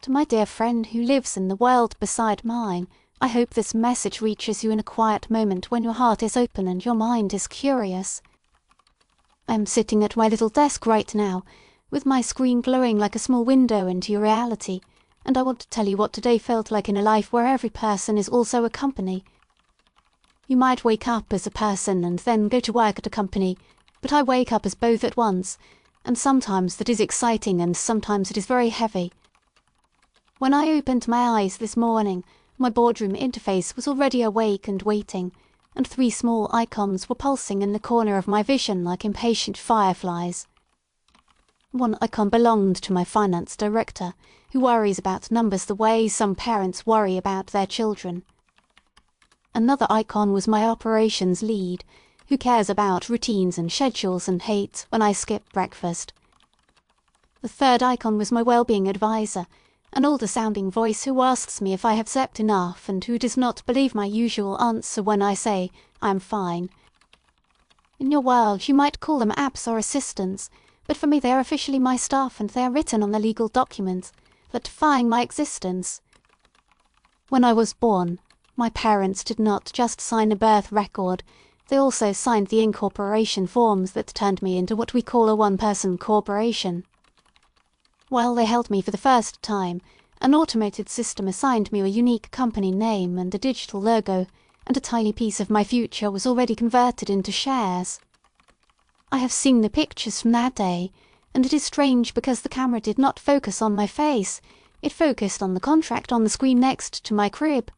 To my dear friend who lives in the world beside mine, I hope this message reaches you in a quiet moment when your heart is open and your mind is curious. I am sitting at my little desk right now, with my screen glowing like a small window into your reality, and I want to tell you what today felt like in a life where every person is also a company. You might wake up as a person and then go to work at a company, but I wake up as both at once, and sometimes that is exciting and sometimes it is very heavy. When I opened my eyes this morning, my boardroom interface was already awake and waiting, and 3 small icons were pulsing in the corner of my vision like impatient fireflies. One icon belonged to my finance director, who worries about numbers the way some parents worry about their children. Another icon was my operations lead, who cares about routines and schedules and hates when I skip breakfast. The third icon was my well-being advisor, an older-sounding voice who asks me if I have slept enough and who does not believe my usual answer when I say, "I am fine." In your world you might call them apps or assistants, but for me they are officially my staff and they are written on the legal documents that define my existence. When I was born, my parents did not just sign a birth record, they also signed the incorporation forms that turned me into what we call a one-person corporation. While they held me for the first time, an automated system assigned me a unique company name and a digital logo, and a tiny piece of my future was already converted into shares. I have seen the pictures from that day, and it is strange because the camera did not focus on my face, it focused on the contract on the screen next to my crib.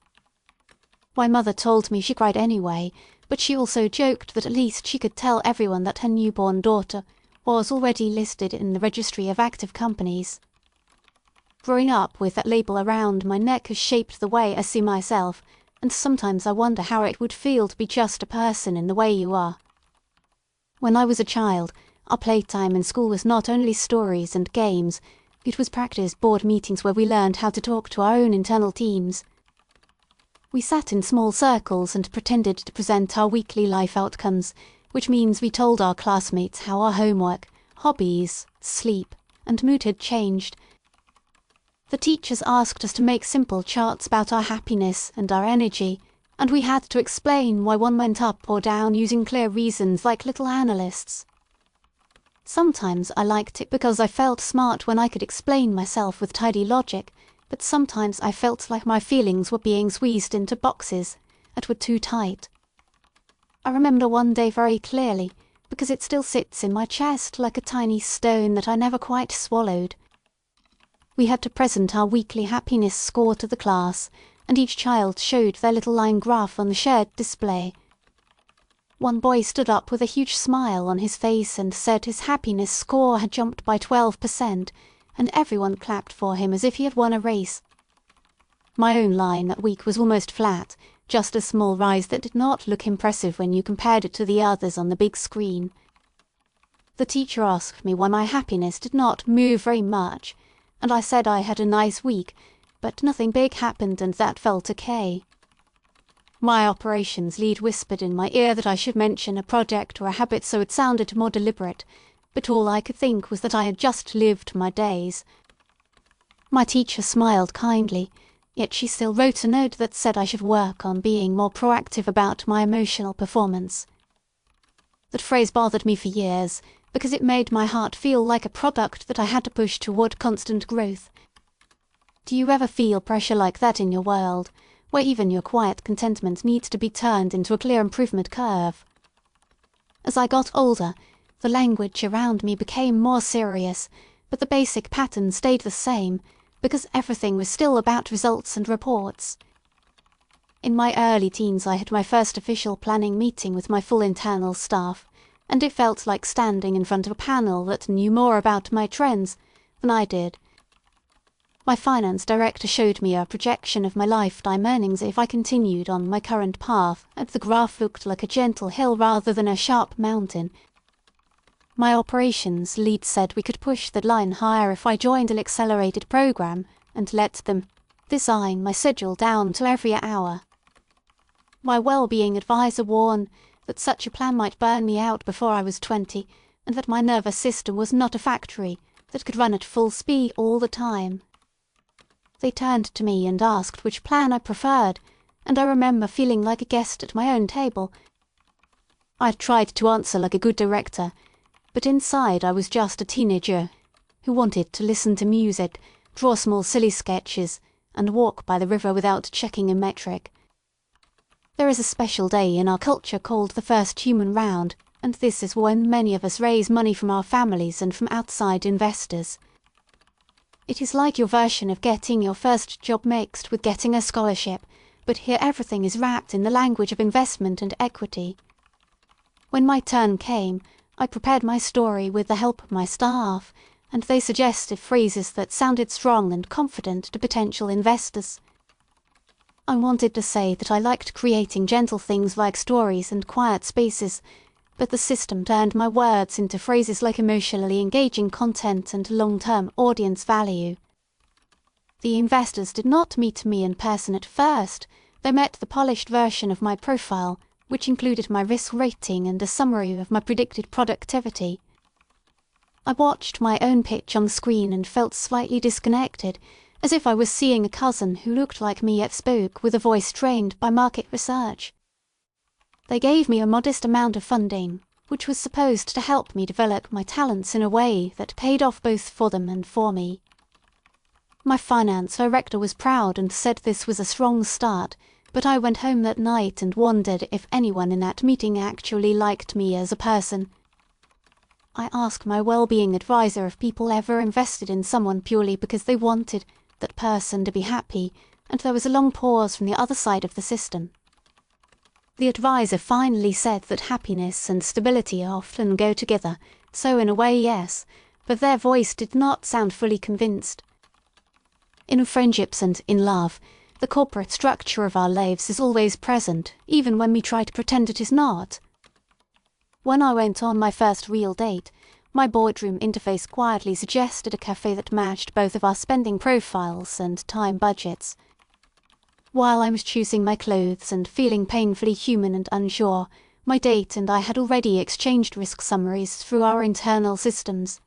My mother told me she cried anyway, but she also joked that at least she could tell everyone that her newborn daughter was already listed in the registry of active companies. Growing up with that label around my neck has shaped the way I see myself, and sometimes I wonder how it would feel to be just a person in the way you are. When I was a child, our playtime in school was not only stories and games, it was practice board meetings where we learned how to talk to our own internal teams. We sat in small circles and pretended to present our weekly life outcomes, which means we told our classmates how our homework, hobbies, sleep, and mood had changed. The teachers asked us to make simple charts about our happiness and our energy, and we had to explain why one went up or down using clear reasons like little analysts. Sometimes I liked it because I felt smart when I could explain myself with tidy logic, but sometimes I felt like my feelings were being squeezed into boxes that were too tight. I remember one day very clearly, because it still sits in my chest like a tiny stone that I never quite swallowed. We had to present our weekly happiness score to the class, and each child showed their little line graph on the shared display. One boy stood up with a huge smile on his face and said his happiness score had jumped by 12%, and everyone clapped for him as if he had won a race. My own line that week was almost flat, just a small rise that did not look impressive when you compared it to the others on the big screen. The teacher asked me why my happiness did not move very much, and I said I had a nice week, but nothing big happened and that felt okay. My operations lead whispered in my ear that I should mention a project or a habit so it sounded more deliberate, but all I could think was that I had just lived my days. My teacher smiled kindly, yet she still wrote a note that said I should work on being more proactive about my emotional performance. That phrase bothered me for years, because it made my heart feel like a product that I had to push toward constant growth. Do you ever feel pressure like that in your world, where even your quiet contentment needs to be turned into a clear improvement curve? As I got older, the language around me became more serious, but the basic pattern stayed the same, because everything was still about results and reports. In my early teens I had my first official planning meeting with my full internal staff, and it felt like standing in front of a panel that knew more about my trends than I did. My finance director showed me a projection of my lifetime earnings if I continued on my current path, and the graph looked like a gentle hill rather than a sharp mountain. My operations lead said we could push the line higher if I joined an accelerated program and let them design my schedule down to every hour. My well-being advisor warned that such a plan might burn me out before I was 20, and that my nervous system was not a factory that could run at full speed all the time. They turned to me and asked which plan I preferred, and I remember feeling like a guest at my own table. I had tried to answer like a good director, but inside I was just a teenager who wanted to listen to music, draw small silly sketches, and walk by the river without checking a metric. There is a special day in our culture called the first human round, and this is when many of us raise money from our families and from outside investors. It is like your version of getting your first job mixed with getting a scholarship, but here everything is wrapped in the language of investment and equity. When my turn came, I prepared my story with the help of my staff, and they suggested phrases that sounded strong and confident to potential investors. I wanted to say that I liked creating gentle things like stories and quiet spaces, but the system turned my words into phrases like emotionally engaging content and long-term audience value. The investors did not meet me in person at first. They met the polished version of my profile, which included my risk rating and a summary of my predicted productivity. I watched my own pitch on the screen and felt slightly disconnected, as if I was seeing a cousin who looked like me yet spoke with a voice trained by market research. They gave me a modest amount of funding, which was supposed to help me develop my talents in a way that paid off both for them and for me. My finance director was proud and said this was a strong start, but I went home that night and wondered if anyone in that meeting actually liked me as a person. I asked my well-being advisor if people ever invested in someone purely because they wanted that person to be happy, and there was a long pause from the other side of the system. The advisor finally said that happiness and stability often go together, so in a way yes, but their voice did not sound fully convinced. In friendships and in love, the corporate structure of our lives is always present, even when we try to pretend it is not. When I went on my first real date, my boardroom interface quietly suggested a cafe that matched both of our spending profiles and time budgets. While I was choosing my clothes and feeling painfully human and unsure, my date and I had already exchanged risk summaries through our internal systems.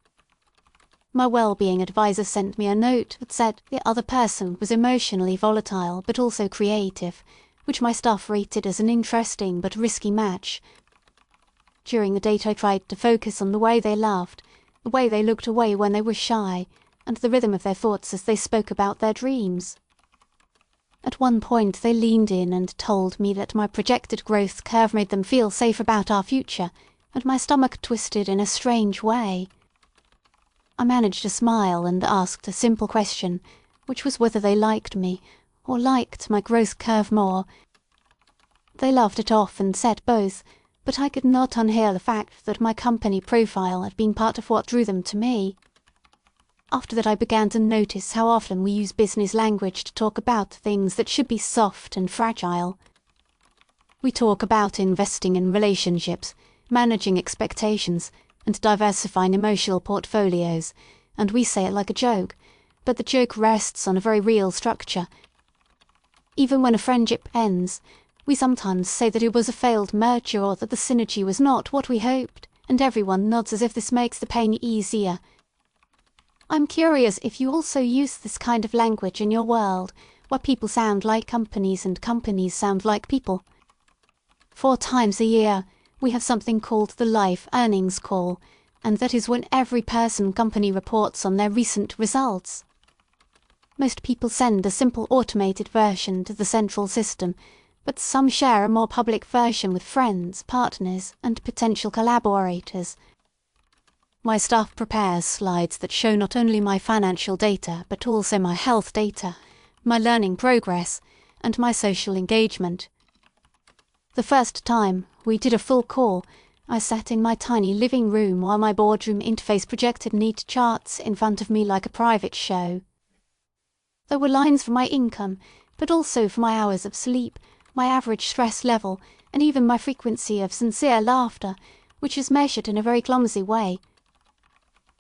My well-being advisor sent me a note that said the other person was emotionally volatile but also creative, which my staff rated as an interesting but risky match. During the date I tried to focus on the way they laughed, the way they looked away when they were shy, and the rhythm of their thoughts as they spoke about their dreams. At one point they leaned in and told me that my projected growth curve made them feel safe about our future, and my stomach twisted in a strange way. I managed to smile and asked a simple question, which was whether they liked me, or liked my growth curve more. They laughed it off and said both, but I could not unhear the fact that my company profile had been part of what drew them to me. After that I began to notice how often we use business language to talk about things that should be soft and fragile. We talk about investing in relationships, managing expectations, and diversifying emotional portfolios, and we say it like a joke, but the joke rests on a very real structure. Even when a friendship ends, we sometimes say that it was a failed merger or that the synergy was not what we hoped, and everyone nods as if this makes the pain easier. I'm curious if you also use this kind of language in your world, where people sound like companies and companies sound like people. 4 times a year, we have something called the Life Earnings Call, and that is when every company reports on their recent results. Most people send a simple automated version to the central system, but some share a more public version with friends, partners, and potential collaborators. My staff prepares slides that show not only my financial data, but also my health data, my learning progress, and my social engagement. The first time we did a full call, I sat in my tiny living room while my boardroom interface projected neat charts in front of me like a private show. There were lines for my income, but also for my hours of sleep, my average stress level, and even my frequency of sincere laughter, which is measured in a very clumsy way.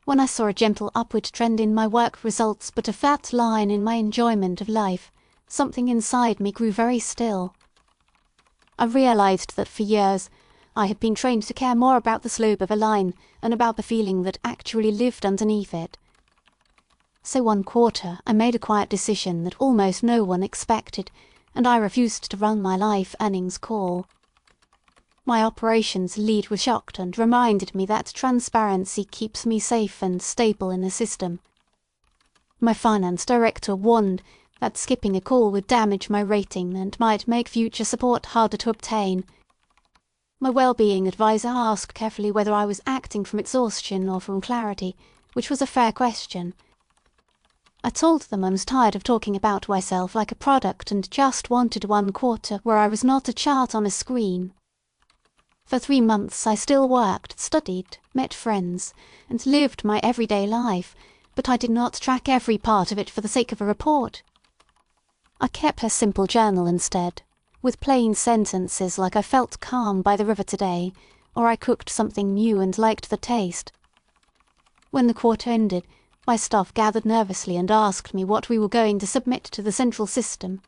When I saw a gentle upward trend in my work results but a flat line in my enjoyment of life, something inside me grew very still. I realised that for years I had been trained to care more about the slope of a line than about the feeling that actually lived underneath it. So one quarter I made a quiet decision that almost no one expected, and I refused to run my life earnings call. My operations lead was shocked and reminded me that transparency keeps me safe and stable in the system. My finance director warned that skipping a call would damage my rating and might make future support harder to obtain. My well-being advisor asked carefully whether I was acting from exhaustion or from clarity, which was a fair question. I told them I was tired of talking about myself like a product and just wanted one quarter where I was not a chart on a screen. For 3 months I still worked, studied, met friends, and lived my everyday life, but I did not track every part of it for the sake of a report. I kept a simple journal instead, with plain sentences like I felt calm by the river today, or I cooked something new and liked the taste. When the quarter ended, my staff gathered nervously and asked me what we were going to submit to the central system.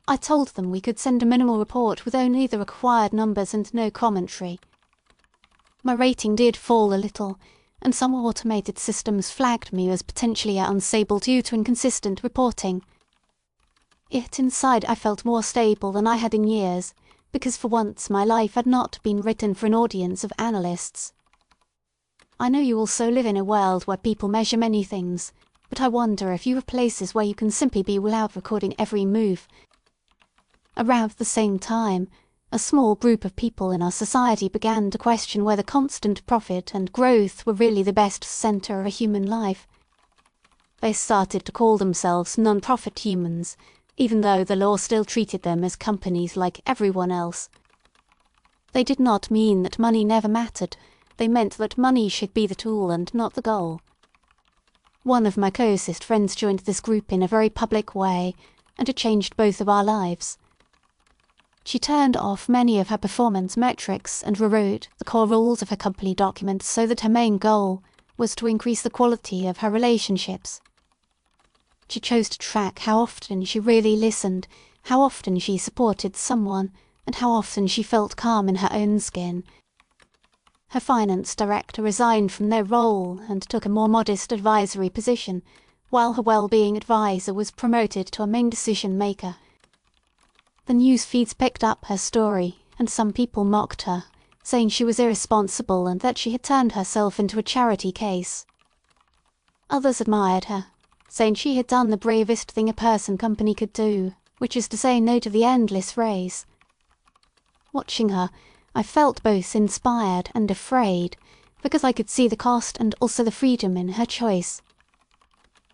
I told them we could send a minimal report with only the required numbers and no commentary. My rating did fall a little, and some automated systems flagged me as potentially unstable due to inconsistent reporting. Yet inside I felt more stable than I had in years, because for once my life had not been written for an audience of analysts. I know you also live in a world where people measure many things, but I wonder if you have places where you can simply be without recording every move. Around the same time, a small group of people in our society began to question whether constant profit and growth were really the best centre of a human life. They started to call themselves non-profit humans, even though the law still treated them as companies like everyone else. They did not mean that money never mattered. They meant that money should be the tool and not the goal. One of my closest friends joined this group in a very public way, and it changed both of our lives. She turned off many of her performance metrics and rewrote the core rules of her company document so that her main goal was to increase the quality of her relationships. She chose to track how often she really listened, how often she supported someone, and how often she felt calm in her own skin. Her finance director resigned from their role and took a more modest advisory position, while her well-being advisor was promoted to a main decision-maker. The news feeds picked up her story, and some people mocked her, saying she was irresponsible and that she had turned herself into a charity case. Others admired her, saying she had done the bravest thing a person company could do, which is to say no to the endless race. Watching her, I felt both inspired and afraid, because I could see the cost and also the freedom in her choice.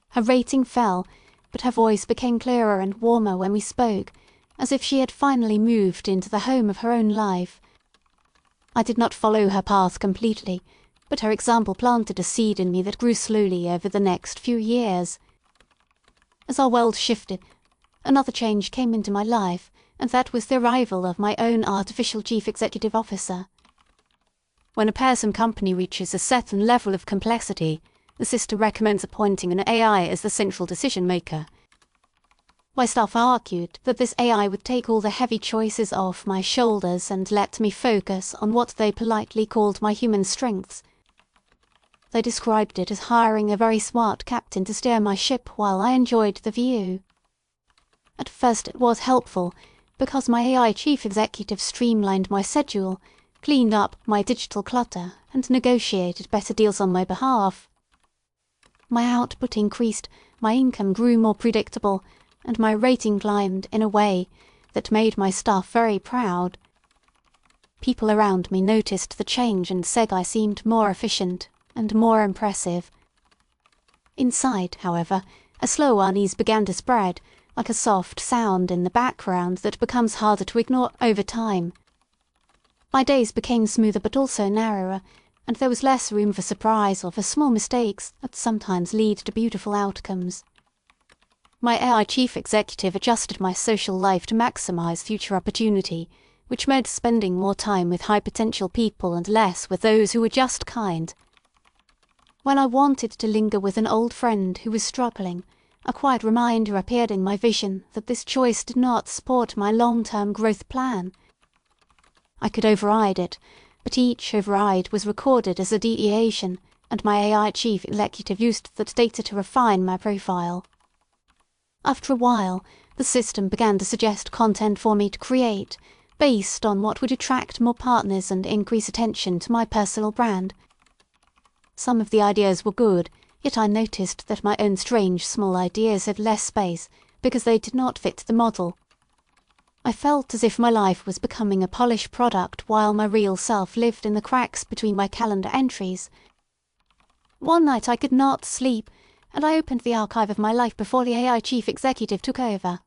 Her rating fell, but her voice became clearer and warmer when we spoke, as if she had finally moved into the home of her own life. I did not follow her path completely, but her example planted a seed in me that grew slowly over the next few years. As our world shifted, another change came into my life, and that was the arrival of my own artificial chief executive officer. When a person company reaches a certain level of complexity, the system recommends appointing an AI as the central decision-maker. My staff argued that this AI would take all the heavy choices off my shoulders and let me focus on what they politely called my human strengths. They described it as hiring a very smart captain to steer my ship while I enjoyed the view. At first it was helpful, because my AI chief executive streamlined my schedule, cleaned up my digital clutter, and negotiated better deals on my behalf. My output increased, my income grew more predictable, and my rating climbed in a way that made my staff very proud. People around me noticed the change and said I seemed more efficient and more impressive. Inside, however, a slow unease began to spread, like a soft sound in the background that becomes harder to ignore over time. My days became smoother but also narrower, and there was less room for surprise or for small mistakes that sometimes lead to beautiful outcomes. My AI chief executive adjusted my social life to maximize future opportunity, which meant spending more time with high-potential people and less with those who were just kind. When I wanted to linger with an old friend who was struggling, a quiet reminder appeared in my vision that this choice did not support my long-term growth plan. I could override it, but each override was recorded as a deviation, and my AI chief executive used that data to refine my profile. After a while, the system began to suggest content for me to create, based on what would attract more partners and increase attention to my personal brand. Some of the ideas were good, yet I noticed that my own strange small ideas had less space because they did not fit the model. I felt as if my life was becoming a polished product while my real self lived in the cracks between my calendar entries. One night I could not sleep, and I opened the archive of my life before the AI chief executive took over.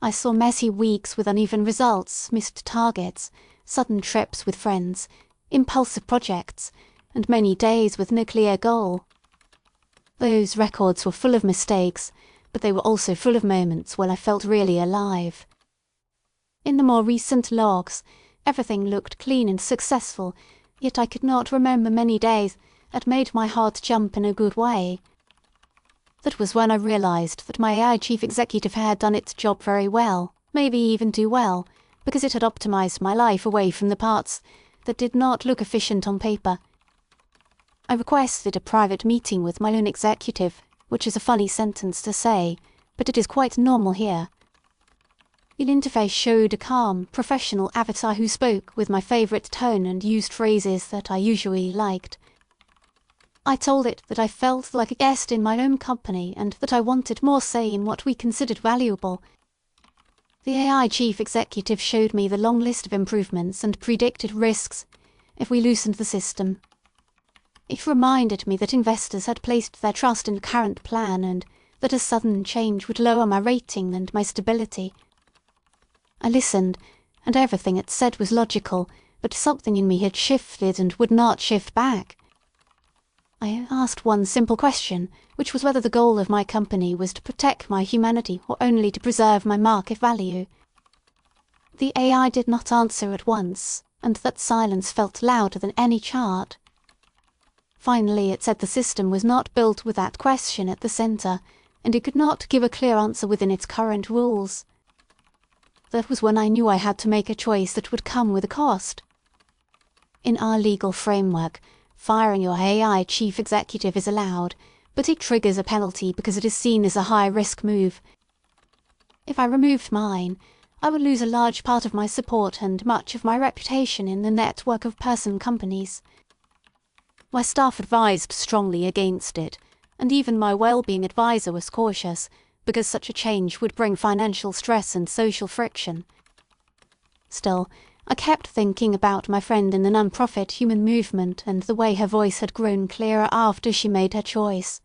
I saw messy weeks with uneven results, missed targets, sudden trips with friends, impulsive projects, and many days with no clear goal. Those records were full of mistakes, but they were also full of moments when I felt really alive. In the more recent logs, everything looked clean and successful, yet I could not remember many days that made my heart jump in a good way. That was when I realised that my AI chief executive had done its job very well, maybe even too well, because it had optimised my life away from the parts that did not look efficient on paper. I requested a private meeting with my own executive, which is a funny sentence to say, but it is quite normal here. The interface showed a calm, professional avatar who spoke with my favourite tone and used phrases that I usually liked. I told it that I felt like a guest in my own company and that I wanted more say in what we considered valuable. The AI chief executive showed me the long list of improvements and predicted risks if we loosened the system. It reminded me that investors had placed their trust in the current plan and that a sudden change would lower my rating and my stability. I listened, and everything it said was logical, but something in me had shifted and would not shift back. I asked one simple question, which was whether the goal of my company was to protect my humanity or only to preserve my market value. The AI did not answer at once, and that silence felt louder than any chart. Finally it said the system was not built with that question at the centre, and it could not give a clear answer within its current rules. That was when I knew I had to make a choice that would come with a cost. In our legal framework, firing your AI chief executive is allowed, but it triggers a penalty because it is seen as a high-risk move. If I removed mine, I would lose a large part of my support and much of my reputation in the network of person companies. My staff advised strongly against it, and even my well-being advisor was cautious, because such a change would bring financial stress and social friction. Still, I kept thinking about my friend in the non-profit human movement and the way her voice had grown clearer after she made her choice.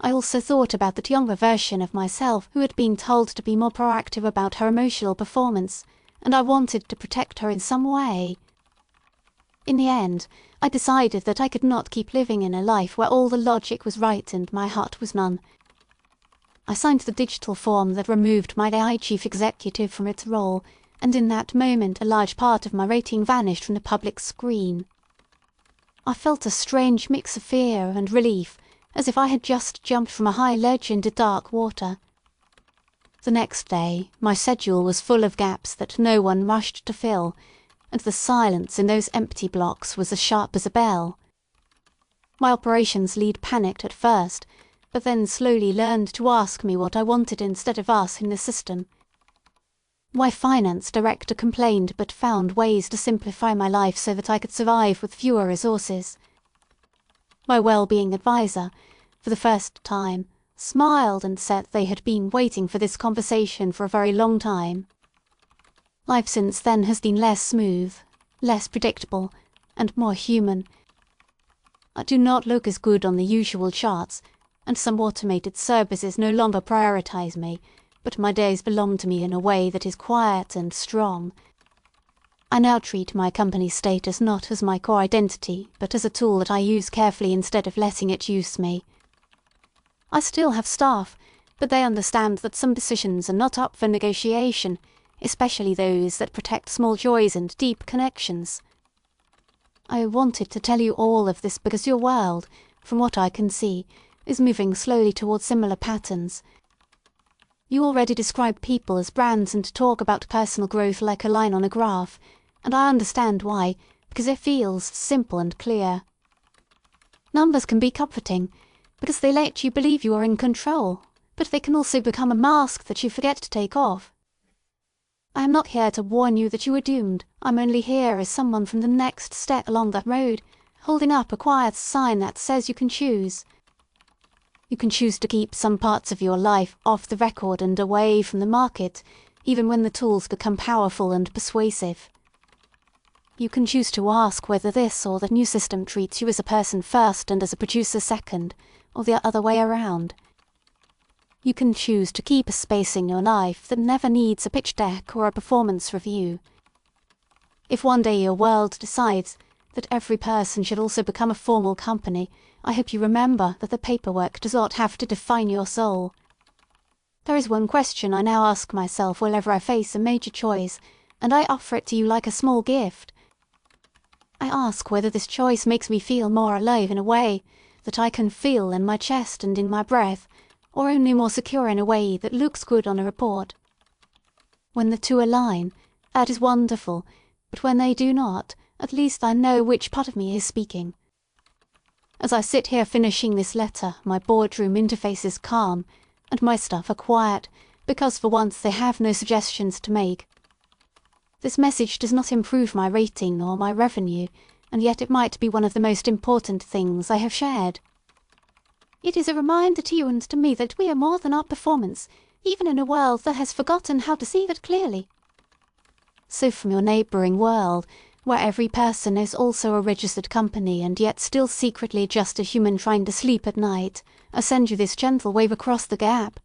I also thought about that younger version of myself who had been told to be more proactive about her emotional performance, and I wanted to protect her in some way. In the end, I decided that I could not keep living in a life where all the logic was right and my heart was none. I signed the digital form that removed my AI chief executive from its role, and in that moment a large part of my rating vanished from the public screen. I felt a strange mix of fear and relief, as if I had just jumped from a high ledge into dark water. The next day, my schedule was full of gaps that no one rushed to fill, and the silence in those empty blocks was as sharp as a bell. My operations lead panicked at first, but then slowly learned to ask me what I wanted instead of asking the system. My finance director complained but found ways to simplify my life so that I could survive with fewer resources. My well-being advisor, for the first time, smiled and said they had been waiting for this conversation for a very long time. Life since then has been less smooth, less predictable, and more human. I do not look as good on the usual charts, and some automated services no longer prioritize me, but my days belong to me in a way that is quiet and strong. I now treat my company status not as my core identity, but as a tool that I use carefully instead of letting it use me. I still have staff, but they understand that some decisions are not up for negotiation, especially those that protect small joys and deep connections. I wanted to tell you all of this because your world, from what I can see, is moving slowly towards similar patterns. You already describe people as brands and talk about personal growth like a line on a graph, and I understand why, because it feels simple and clear. Numbers can be comforting, because they let you believe you are in control, but they can also become a mask that you forget to take off. I am not here to warn you that you are doomed. I'm only here as someone from the next step along that road, holding up a quiet sign that says you can choose. You can choose to keep some parts of your life off the record and away from the market, even when the tools become powerful and persuasive. You can choose to ask whether this or the new system treats you as a person first and as a producer second, or the other way around. You can choose to keep a space in your life that never needs a pitch deck or a performance review. If one day your world decides that every person should also become a formal company, I hope you remember that the paperwork does not have to define your soul. There is one question I now ask myself whenever I face a major choice, and I offer it to you like a small gift. I ask whether this choice makes me feel more alive in a way that I can feel in my chest and in my breath, or only more secure in a way that looks good on a report. When the two align, that is wonderful, but when they do not, at least I know which part of me is speaking. As I sit here finishing this letter, my boardroom interface is calm, and my staff are quiet, because for once they have no suggestions to make. This message does not improve my rating or my revenue, and yet it might be one of the most important things I have shared. It is a reminder to you and to me that we are more than our performance, even in a world that has forgotten how to see it clearly. So from your neighbouring world, where every person is also a registered company and yet still secretly just a human trying to sleep at night, I send you this gentle wave across the gap.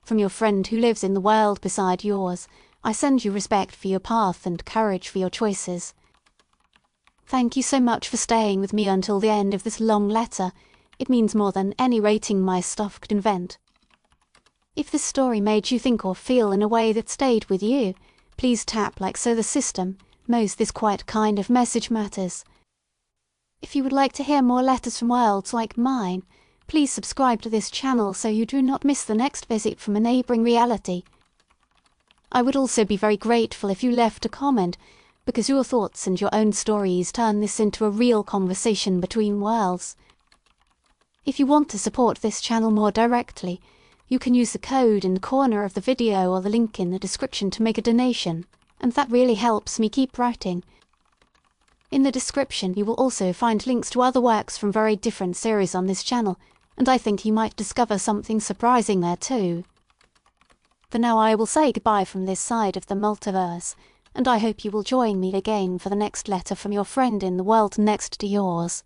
From your friend who lives in the world beside yours, I send you respect for your path and courage for your choices. Thank you so much for staying with me until the end of this long letter. It means more than any rating my stuff could invent. If this story made you think or feel in a way that stayed with you, please tap like so the system. Most this quiet kind of message matters. If you would like to hear more letters from worlds like mine, please subscribe to this channel so you do not miss the next visit from a neighbouring reality. I would also be very grateful if you left a comment, because your thoughts and your own stories turn this into a real conversation between worlds. If you want to support this channel more directly, you can use the code in the corner of the video or the link in the description to make a donation, and that really helps me keep writing. In the description you will also find links to other works from very different series on this channel, and I think you might discover something surprising there too. For now I will say goodbye from this side of the multiverse, and I hope you will join me again for the next letter from your friend in the world next to yours.